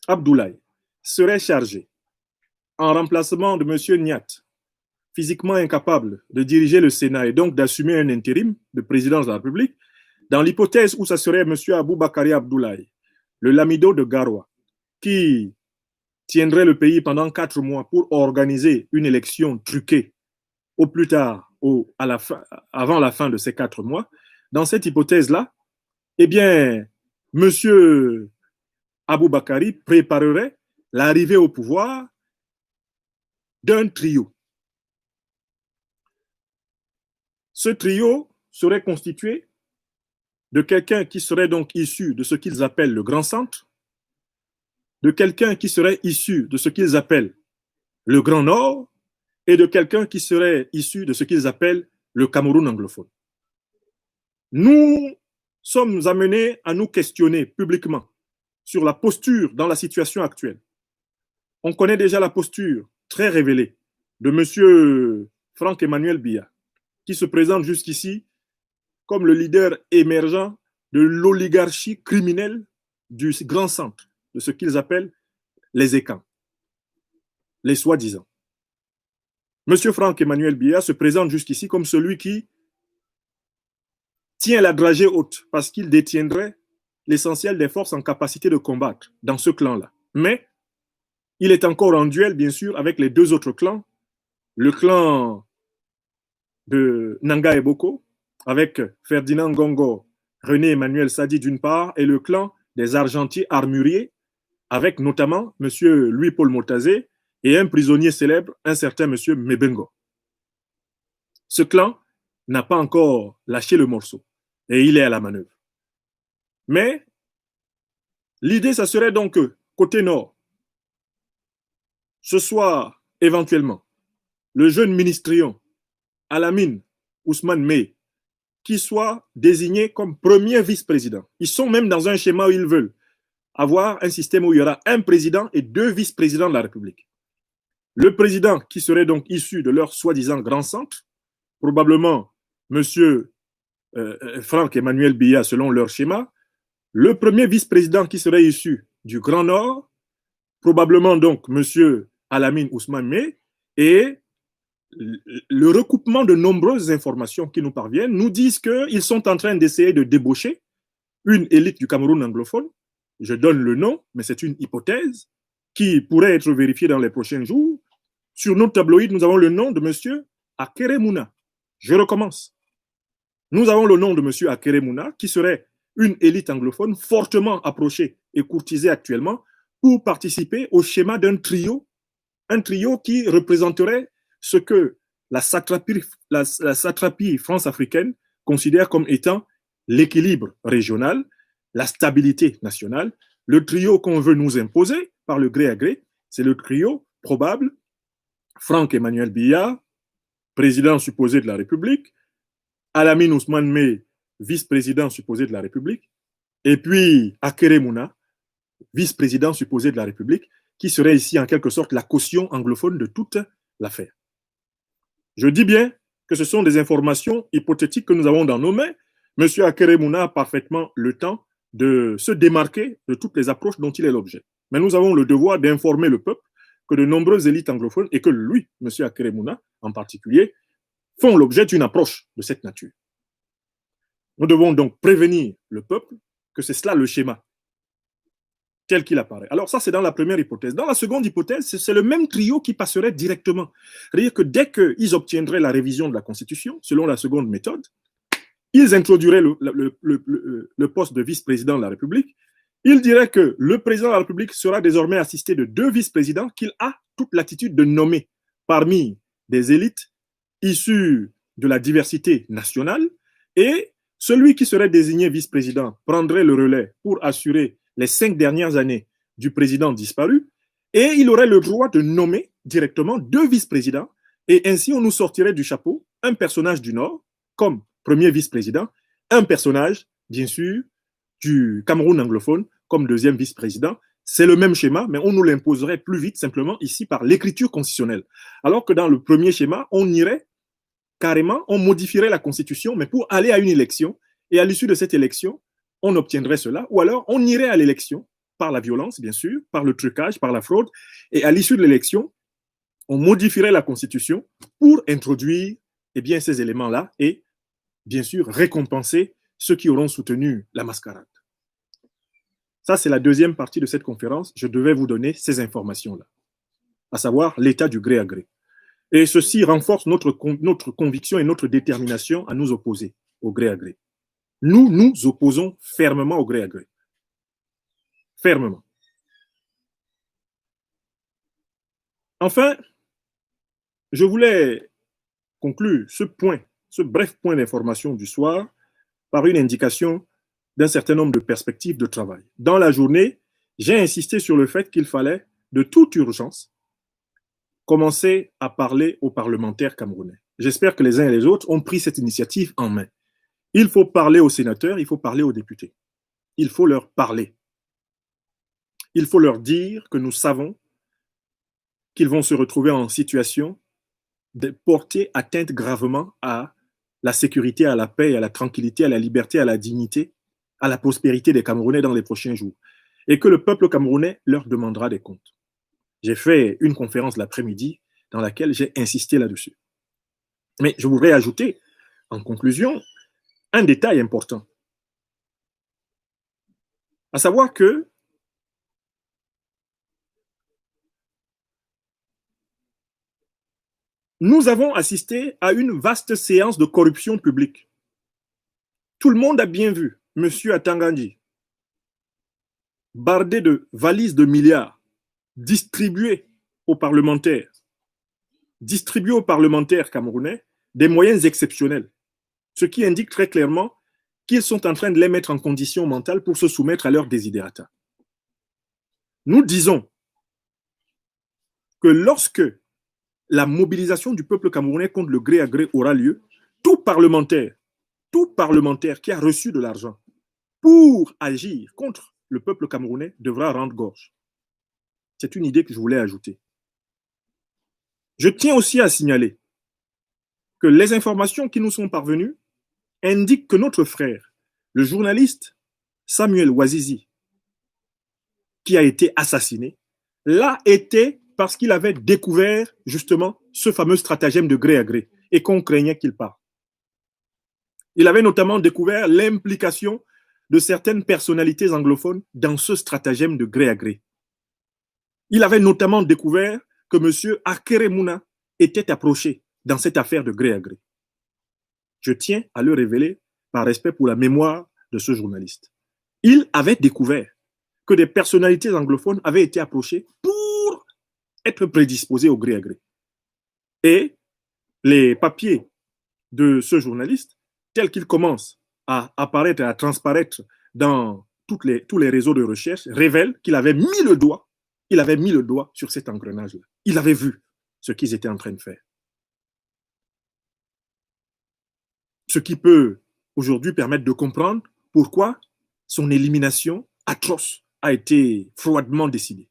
S1: Abdoulaye serait chargé, en remplacement de M. Niat, physiquement incapable de diriger le Sénat et donc d'assumer un intérim de présidence de la République, dans l'hypothèse où ça serait M. Aboubakari Abdoulaye, le lamido de Garoua, qui tiendrait le pays pendant 4 mois pour organiser une élection truquée au plus tard, avant la fin de ces 4 mois, dans cette hypothèse-là, eh bien, M. Aboubakari préparerait l'arrivée au pouvoir d'un trio. Ce trio serait constitué de quelqu'un qui serait donc issu de ce qu'ils appellent le Grand Centre, de quelqu'un qui serait issu de ce qu'ils appellent le Grand Nord et de quelqu'un qui serait issu de ce qu'ils appellent le Cameroun anglophone. Nous sommes amenés à nous questionner publiquement sur la posture dans la situation actuelle. On connaît déjà la posture très révélée de M. Franck-Emmanuel Biya, qui se présente jusqu'ici comme le leader émergent de l'oligarchie criminelle du Grand Centre, de ce qu'ils appellent les écans, les soi-disant. M. Franck-Emmanuel Biya se présente jusqu'ici comme celui qui tient la dragée haute parce qu'il détiendrait l'essentiel des forces en capacité de combattre dans ce clan-là. Mais il est encore en duel, bien sûr, avec les 2 autres clans, le clan de Nanga et Boko, avec Ferdinand Ngongo, René Emmanuel Sadi d'une part, et le clan des Argentiers armuriers, avec notamment M. Louis-Paul Motazé et un prisonnier célèbre, un certain M. Mebengo. Ce clan n'a pas encore lâché le morceau et il est à la manœuvre. Mais l'idée, ça serait donc que, côté nord, ce soit éventuellement le jeune ministrion Alamine Ousmane Mey qui soit désigné comme premier vice-président. Ils sont même dans un schéma où ils veulent avoir un système où il y aura un président et 2 vice-présidents de la République. Le président qui serait donc issu de leur soi-disant grand centre, probablement M. Franck-Emmanuel Biya selon leur schéma, le premier vice-président qui serait issu du Grand Nord, probablement donc M. Alamine Ousmane Mey, et le recoupement de nombreuses informations qui nous parviennent nous disent qu'ils sont en train d'essayer de débaucher une élite du Cameroun anglophone. Je donne le nom, mais c'est une hypothèse qui pourrait être vérifiée dans les prochains jours. Sur notre tabloïd, nous avons le nom de M. Akere Mouna. Je recommence. Nous avons le nom de M. Akere Mouna, qui serait une élite anglophone fortement approchée et courtisée actuellement pour participer au schéma d'un trio, un trio qui représenterait ce que la satrapie France-africaine considère comme étant l'équilibre régional, la stabilité nationale. Le trio qu'on veut nous imposer par le gré à gré, c'est le trio probable Franck-Emmanuel Biya, président supposé de la République, Alamine Ousmane Mey, vice-président supposé de la République, et puis Akere Mouna, vice-président supposé de la République, qui serait ici en quelque sorte la caution anglophone de toute l'affaire. Je dis bien que ce sont des informations hypothétiques que nous avons dans nos mains. M. Akere Mouna a parfaitement le temps de se démarquer de toutes les approches dont il est l'objet. Mais nous avons le devoir d'informer le peuple que de nombreuses élites anglophones, et que lui, M. Akere Mouna en particulier, font l'objet d'une approche de cette nature. Nous devons donc prévenir le peuple que c'est cela le schéma tel qu'il apparaît. Alors ça, c'est dans la première hypothèse. Dans la seconde hypothèse, c'est le même trio qui passerait directement. C'est-à-dire que dès qu'ils obtiendraient la révision de la Constitution, selon la seconde méthode, ils introduiraient le poste de vice-président de la République. Ils diraient que le président de la République sera désormais assisté de 2 vice-présidents qu'il a toute l'attitude de nommer parmi des élites issues de la diversité nationale, et celui qui serait désigné vice-président prendrait le relais pour assurer les 5 dernières années du président disparu, et il aurait le droit de nommer directement 2 vice-présidents, et ainsi on nous sortirait du chapeau un personnage du Nord comme premier vice-président, un personnage, bien sûr, du Cameroun anglophone comme deuxième vice-président. C'est le même schéma, mais on nous l'imposerait plus vite simplement ici par l'écriture constitutionnelle. Alors que dans le premier schéma, on irait carrément, on modifierait la Constitution, mais pour aller à une élection, et à l'issue de cette élection, on obtiendrait cela, ou alors on irait à l'élection par la violence, bien sûr, par le trucage, par la fraude, et à l'issue de l'élection, on modifierait la Constitution pour introduire eh bien, ces éléments-là et, bien sûr, récompenser ceux qui auront soutenu la mascarade. Ça, c'est la deuxième partie de cette conférence. Je devais vous donner ces informations-là, à savoir l'état du gré à gré. Et ceci renforce notre conviction et notre détermination à nous opposer au gré à gré. Nous nous opposons fermement au gré à gré. Fermement. Enfin, je voulais conclure ce bref point d'information du soir, par une indication d'un certain nombre de perspectives de travail. Dans la journée, j'ai insisté sur le fait qu'il fallait, de toute urgence, commencer à parler aux parlementaires camerounais. J'espère que les uns et les autres ont pris cette initiative en main. Il faut parler aux sénateurs, il faut parler aux députés. Il faut leur parler. Il faut leur dire que nous savons qu'ils vont se retrouver en situation de porter atteinte gravement à la sécurité, à la paix, à la tranquillité, à la liberté, à la dignité, à la prospérité des Camerounais dans les prochains jours. Et que le peuple camerounais leur demandera des comptes. J'ai fait une conférence l'après-midi dans laquelle j'ai insisté là-dessus. Mais je voudrais ajouter, en conclusion, un détail important. À savoir que nous avons assisté à une vaste séance de corruption publique. Tout le monde a bien vu M. Atangandi, bardé de valises de milliards, distribués aux parlementaires camerounais des moyens exceptionnels, ce qui indique très clairement qu'ils sont en train de les mettre en condition mentale pour se soumettre à leurs desiderata. Nous disons que lorsque la mobilisation du peuple camerounais contre le gré à gré aura lieu, tout parlementaire qui a reçu de l'argent pour agir contre le peuple camerounais devra rendre gorge. C'est une idée que je voulais ajouter. Je tiens aussi à signaler que les informations qui nous sont parvenues indiquent que notre frère, le journaliste Samuel Ouazizi, qui a été assassiné, l'a été parce qu'il avait découvert justement ce fameux stratagème de gré à gré et qu'on craignait qu'il parte. Il avait notamment découvert l'implication de certaines personnalités anglophones dans ce stratagème de gré à gré. Il avait notamment découvert que M. Akere Mouna était approché dans cette affaire de gré à gré. Je tiens à le révéler par respect pour la mémoire de ce journaliste. Il avait découvert que des personnalités anglophones avaient été approchées pour être prédisposées au gré à gré. Et les papiers de ce journaliste, tels qu'ils commencent à apparaître et à transparaître dans tous les réseaux de recherche, révèlent qu'il avait mis le doigt sur cet engrenage-là. Il avait vu ce qu'ils étaient en train de faire. Ce qui peut aujourd'hui permettre de comprendre pourquoi son élimination atroce a été froidement décidée.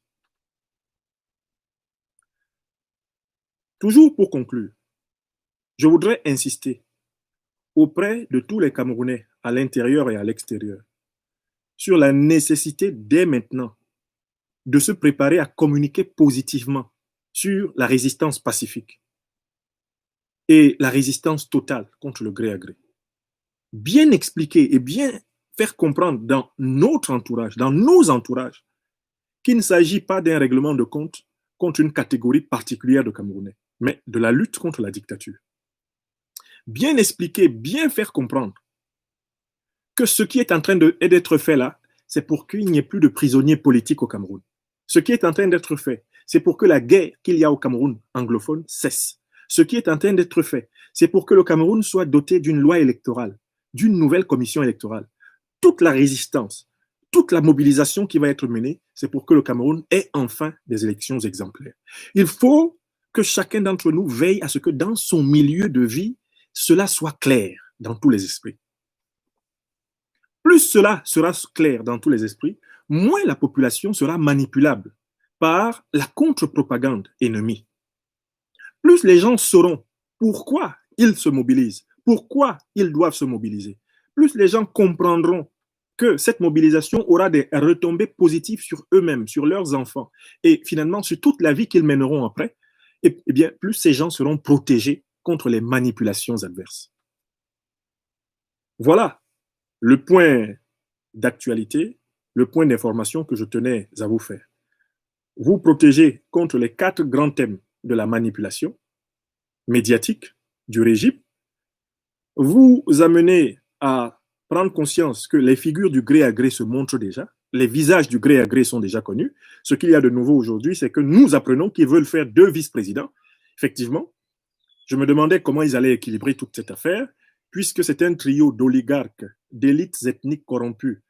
S1: Toujours pour conclure, je voudrais insister auprès de tous les Camerounais à l'intérieur et à l'extérieur sur la nécessité dès maintenant de se préparer à communiquer positivement sur la résistance pacifique et la résistance totale contre le gré à gré. Bien expliquer et bien faire comprendre dans notre entourage, dans nos entourages, qu'il ne s'agit pas d'un règlement de compte contre une catégorie particulière de Camerounais, mais de la lutte contre la dictature. Bien expliquer, bien faire comprendre que ce qui est en train d'être fait là, c'est pour qu'il n'y ait plus de prisonniers politiques au Cameroun. Ce qui est en train d'être fait, c'est pour que la guerre qu'il y a au Cameroun anglophone cesse. Ce qui est en train d'être fait, c'est pour que le Cameroun soit doté d'une loi électorale, d'une nouvelle commission électorale. Toute la résistance, toute la mobilisation qui va être menée, c'est pour que le Cameroun ait enfin des élections exemplaires. Il faut que chacun d'entre nous veille à ce que dans son milieu de vie, cela soit clair dans tous les esprits. Plus cela sera clair dans tous les esprits, moins la population sera manipulable par la contre-propagande ennemie. Plus les gens sauront pourquoi ils se mobilisent, pourquoi ils doivent se mobiliser, plus les gens comprendront que cette mobilisation aura des retombées positives sur eux-mêmes, sur leurs enfants, et finalement sur toute la vie qu'ils mèneront après, et bien, plus ces gens seront protégés contre les manipulations adverses. Voilà le point d'actualité, le point d'information que je tenais à vous faire. Vous protéger contre les 4 grands thèmes de la manipulation médiatique du régime, vous amener à prendre conscience que les figures du gré à gré se montrent déjà, les visages du gré à gré sont déjà connus. Ce qu'il y a de nouveau aujourd'hui, c'est que nous apprenons qu'ils veulent faire 2 vice-présidents. Effectivement, je me demandais comment ils allaient équilibrer toute cette affaire, puisque c'est un trio d'oligarques, d'élites ethniques corrompues,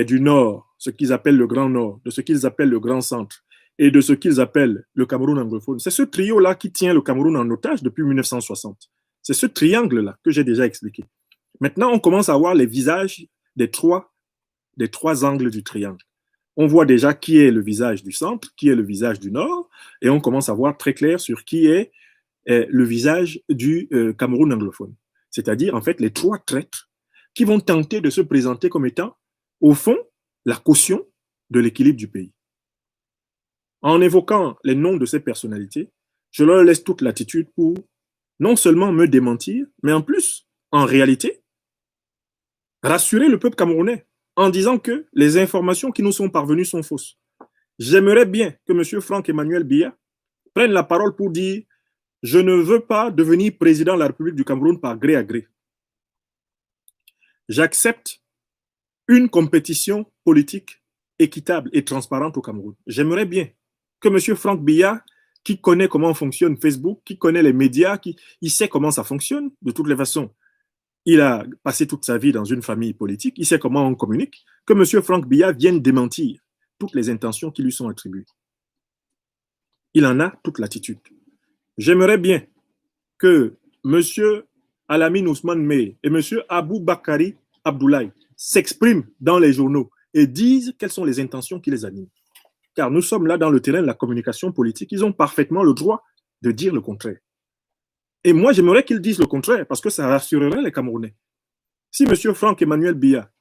S1: du Nord, ce qu'ils appellent le Grand Nord, de ce qu'ils appellent le Grand Centre, et de ce qu'ils appellent le Cameroun anglophone. C'est ce trio-là qui tient le Cameroun en otage depuis 1960. C'est ce triangle-là que j'ai déjà expliqué. Maintenant, on commence à voir les visages des trois angles du triangle. On voit déjà qui est le visage du centre, qui est le visage du nord, et on commence à voir très clair sur qui est le visage du Cameroun anglophone. C'est-à-dire, en fait, les 3 traîtres qui vont tenter de se présenter comme étant, au fond, la caution de l'équilibre du pays. En évoquant les noms de ces personnalités, je leur laisse toute latitude pour non seulement me démentir, mais en plus, en réalité, rassurer le peuple camerounais en disant que les informations qui nous sont parvenues sont fausses. J'aimerais bien que M. Franck-Emmanuel Biya prenne la parole pour dire « Je ne veux pas devenir président de la République du Cameroun par gré à gré. J'accepte une compétition politique équitable et transparente au Cameroun. » J'aimerais bien que M. Franck Biya, qui connaît comment fonctionne Facebook, qui connaît les médias, il sait comment ça fonctionne, de toutes les façons. Il a passé toute sa vie dans une famille politique, il sait comment on communique, que M. Franck Biya vienne démentir toutes les intentions qui lui sont attribuées. Il en a toute l'attitude. J'aimerais bien que M. Alamine Ousmane Mey et M. Abou Bakari Abdoulaye s'expriment dans les journaux et disent quelles sont les intentions qui les animent. Car nous sommes là dans le terrain de la communication politique, ils ont parfaitement le droit de dire le contraire. Et moi, j'aimerais qu'ils disent le contraire, parce que ça rassurerait les Camerounais. Si M. Franck-Emmanuel Biya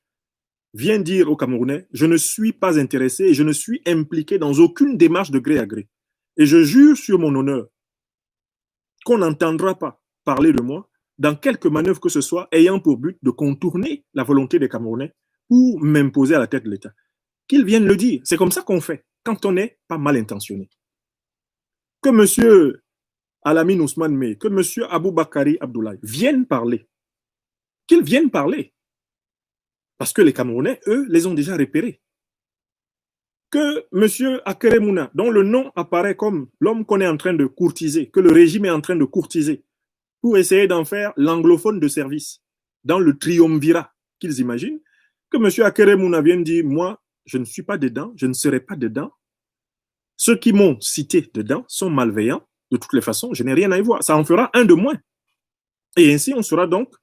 S1: vient dire aux Camerounais « Je ne suis pas intéressé et je ne suis impliqué dans aucune démarche de gré à gré. Et je jure sur mon honneur qu'on n'entendra pas parler de moi dans quelque manœuvre que ce soit ayant pour but de contourner la volonté des Camerounais ou m'imposer à la tête de l'État. » Qu'ils viennent le dire. C'est comme ça qu'on fait quand on n'est pas mal intentionné. Que M. Alamine Ousmane Mey, que M. Abou Bakari Abdoulaye viennent parler. Qu'ils viennent parler. Parce que les Camerounais, eux, les ont déjà repérés. Que M. Akere Mouna, dont le nom apparaît comme l'homme qu'on est en train de courtiser, que le régime est en train de courtiser, pour essayer d'en faire l'anglophone de service, dans le triumvirat qu'ils imaginent, que M. Akere Mouna vienne dire, moi, je ne suis pas dedans, je ne serai pas dedans. Ceux qui m'ont cité dedans sont malveillants. De toutes les façons, je n'ai rien à y voir. Ça en fera un de moins. Et ainsi, on sera donc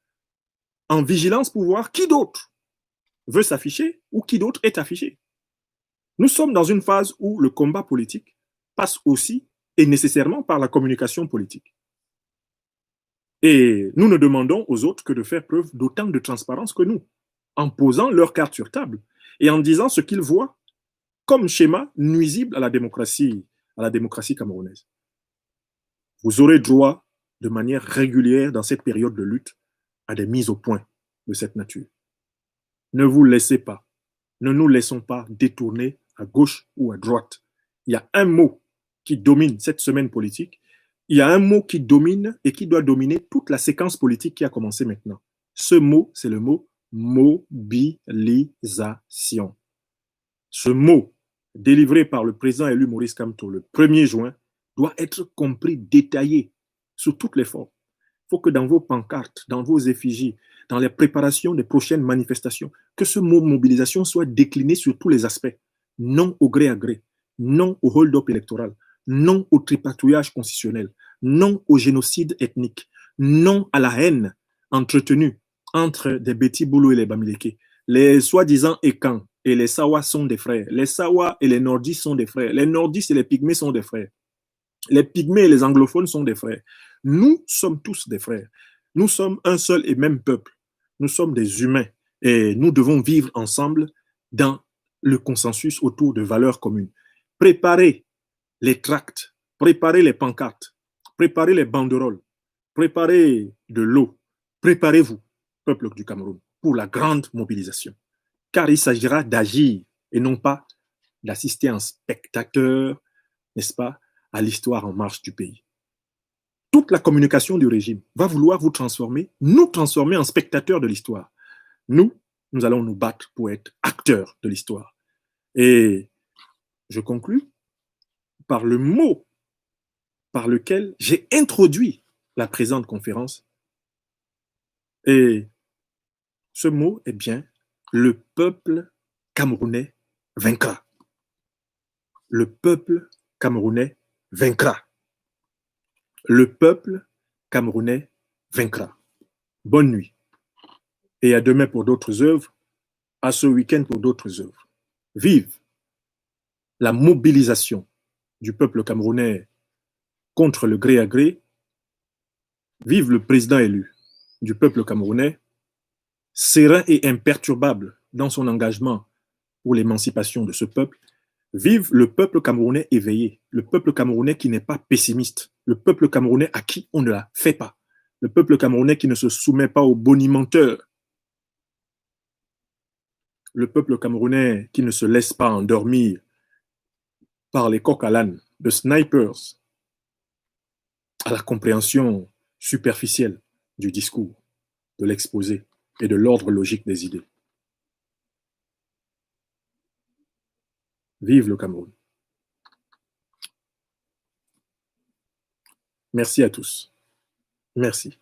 S1: en vigilance pour voir qui d'autre veut s'afficher ou qui d'autre est affiché. Nous sommes dans une phase où le combat politique passe aussi et nécessairement par la communication politique. Et nous ne demandons aux autres que de faire preuve d'autant de transparence que nous, en posant leurs cartes sur table et en disant ce qu'ils voient comme schéma nuisible à la démocratie camerounaise. Vous aurez droit de manière régulière dans cette période de lutte à des mises au point de cette nature. Ne vous laissez pas, ne nous laissons pas détourner à gauche ou à droite. Il y a un mot qui domine cette semaine politique, il y a un mot qui domine et qui doit dominer toute la séquence politique qui a commencé maintenant. Ce mot, c'est le mot mobilisation. Ce mot, délivré par le président élu Maurice Kamto le 1er juin, doit être compris, détaillé sous toutes les formes. Il faut que dans vos pancartes, dans vos effigies, dans les préparations des prochaines manifestations, que ce mot mobilisation soit décliné sur tous les aspects. Non au gré à gré, non au hold-up électoral, non au tripatouillage constitutionnel, non au génocide ethnique, non à la haine entretenue entre des Beti Boulou et les Bamileke. Les soi-disant Ekans et les Sawa sont des frères. Les Sawa et les Nordistes sont des frères. Les Nordistes et les Pygmées sont des frères. Les Pygmées et les anglophones sont des frères. Nous sommes tous des frères. Nous sommes un seul et même peuple. Nous sommes des humains et nous devons vivre ensemble dans le consensus autour de valeurs communes. Préparez les tracts, préparez les pancartes, préparez les banderoles, préparez de l'eau, préparez-vous, peuple du Cameroun, pour la grande mobilisation. Car il s'agira d'agir et non pas d'assister en spectateur, n'est-ce pas, à l'histoire en marche du pays. Toute la communication du régime va vouloir vous transformer, nous transformer en spectateurs de l'histoire. Nous, nous allons nous battre pour être acteurs de l'histoire. Et je conclus par le mot par lequel j'ai introduit la présente conférence. Et ce mot est bien le peuple camerounais vaincra. Le peuple camerounais vaincra. Le peuple camerounais vaincra. Bonne nuit. Et à demain pour d'autres œuvres, à ce week-end pour d'autres œuvres. Vive la mobilisation du peuple camerounais contre le gré à gré. Vive le président élu du peuple camerounais, serein et imperturbable dans son engagement pour l'émancipation de ce peuple. Vive le peuple camerounais éveillé, le peuple camerounais qui n'est pas pessimiste, le peuple camerounais à qui on ne la fait pas, le peuple camerounais qui ne se soumet pas aux bonimenteurs, le peuple camerounais qui ne se laisse pas endormir par les coqs à l'âne de snipers à la compréhension superficielle du discours, de l'exposé et de l'ordre logique des idées. Vive le Cameroun. Merci à tous. Merci.